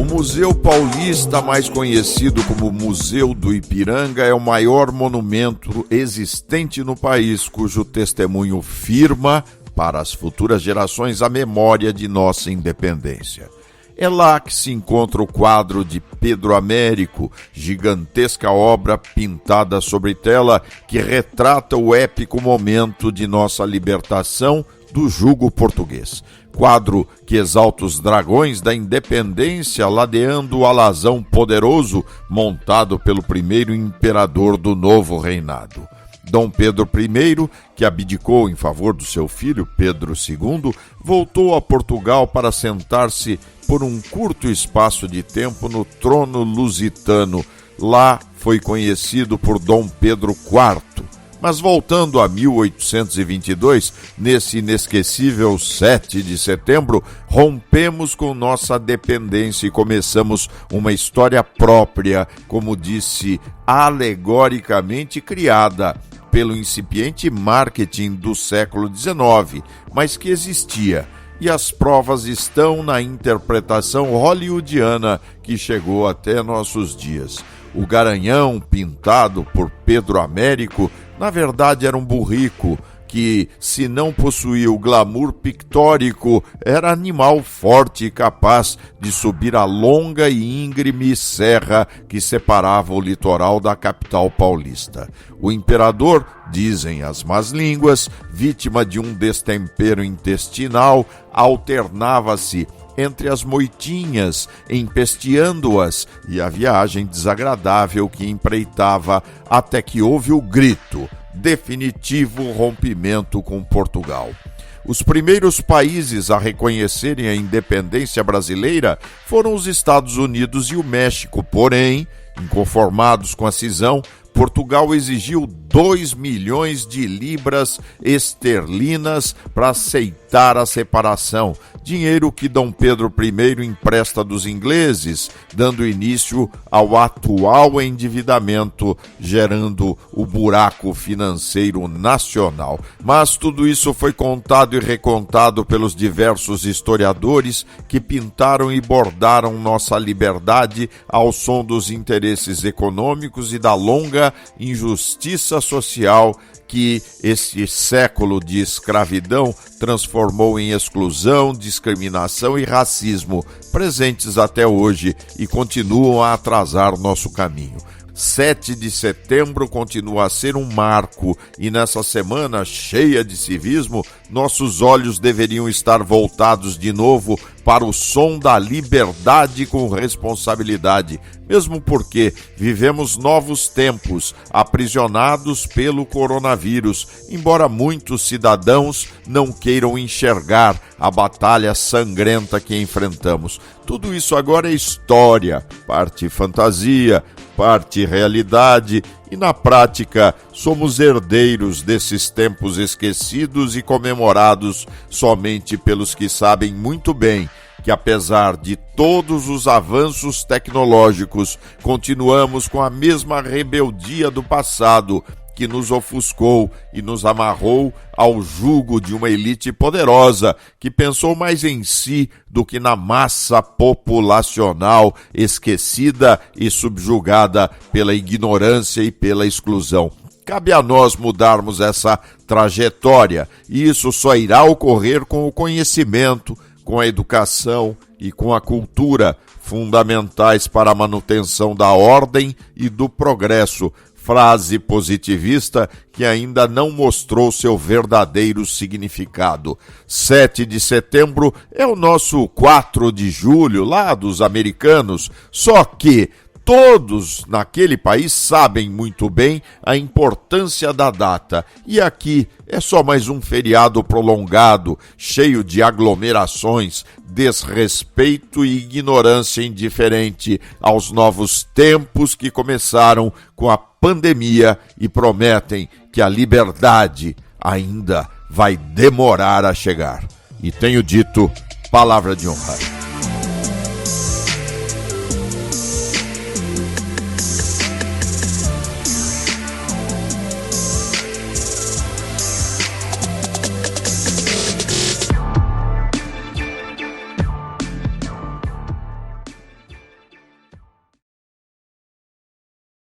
O Museu Paulista, mais conhecido como Museu do Ipiranga, é o maior monumento existente no país, cujo testemunho firma para as futuras gerações a memória de nossa independência. É lá que se encontra o quadro de Pedro Américo, gigantesca obra pintada sobre tela que retrata o épico momento de nossa libertação do jugo português. Quadro que exalta os dragões da independência ladeando o alazão poderoso montado pelo primeiro imperador do novo reinado. Dom Pedro I, que abdicou em favor do seu filho Pedro II, voltou a Portugal para sentar-se por um curto espaço de tempo no trono lusitano. Lá foi conhecido por Dom Pedro IV. Mas voltando a 1822, nesse inesquecível 7 de setembro, rompemos com nossa dependência e começamos uma história própria, como disse, alegoricamente criada pelo incipiente marketing do século XIX, mas que existia. E as provas estão na interpretação hollywoodiana que chegou até nossos dias. O garanhão pintado por Pedro Américo, na verdade era um burrico que, se não possuía o glamour pictórico, era animal forte e capaz de subir a longa e íngreme serra que separava o litoral da capital paulista. O imperador, dizem as más línguas, vítima de um destempero intestinal, alternava-se entre as moitinhas, empesteando-as, e a viagem desagradável que empreitava até que houve o grito, definitivo rompimento com Portugal. Os primeiros países a reconhecerem a independência brasileira foram os Estados Unidos e o México, porém, inconformados com a cisão, Portugal exigiu 2 milhões de libras esterlinas para aceitar a separação, dinheiro que Dom Pedro I empresta dos ingleses, dando início ao atual endividamento, gerando o buraco financeiro nacional. Mas tudo isso foi contado e recontado pelos diversos historiadores que pintaram e bordaram nossa liberdade ao som dos interesses econômicos e da longa injustiça social que esse século de escravidão transformou em exclusão, discriminação e racismo, presentes até hoje e continuam a atrasar nosso caminho. 7 de setembro continua a ser um marco e nessa semana cheia de civismo, nossos olhos deveriam estar voltados de novo para o som da liberdade com responsabilidade, mesmo porque vivemos novos tempos, aprisionados pelo coronavírus, embora muitos cidadãos não queiram enxergar a batalha sangrenta que enfrentamos. Tudo isso agora é história, parte fantasia, parte realidade, e na prática somos herdeiros desses tempos esquecidos e comemorados somente pelos que sabem muito bem que, apesar de todos os avanços tecnológicos, continuamos com a mesma rebeldia do passado que nos ofuscou e nos amarrou ao jugo de uma elite poderosa que pensou mais em si do que na massa populacional esquecida e subjugada pela ignorância e pela exclusão. Cabe a nós mudarmos essa trajetória e isso só irá ocorrer com o conhecimento, com a educação e com a cultura, fundamentais para a manutenção da ordem e do progresso. Frase positivista que ainda não mostrou seu verdadeiro significado. 7 de setembro é o nosso 4 de julho, lá dos americanos, só que todos naquele país sabem muito bem a importância da data. E aqui é só mais um feriado prolongado, cheio de aglomerações, desrespeito e ignorância indiferente aos novos tempos que começaram com a pandemia e prometem que a liberdade ainda vai demorar a chegar. E tenho dito, palavra de honra.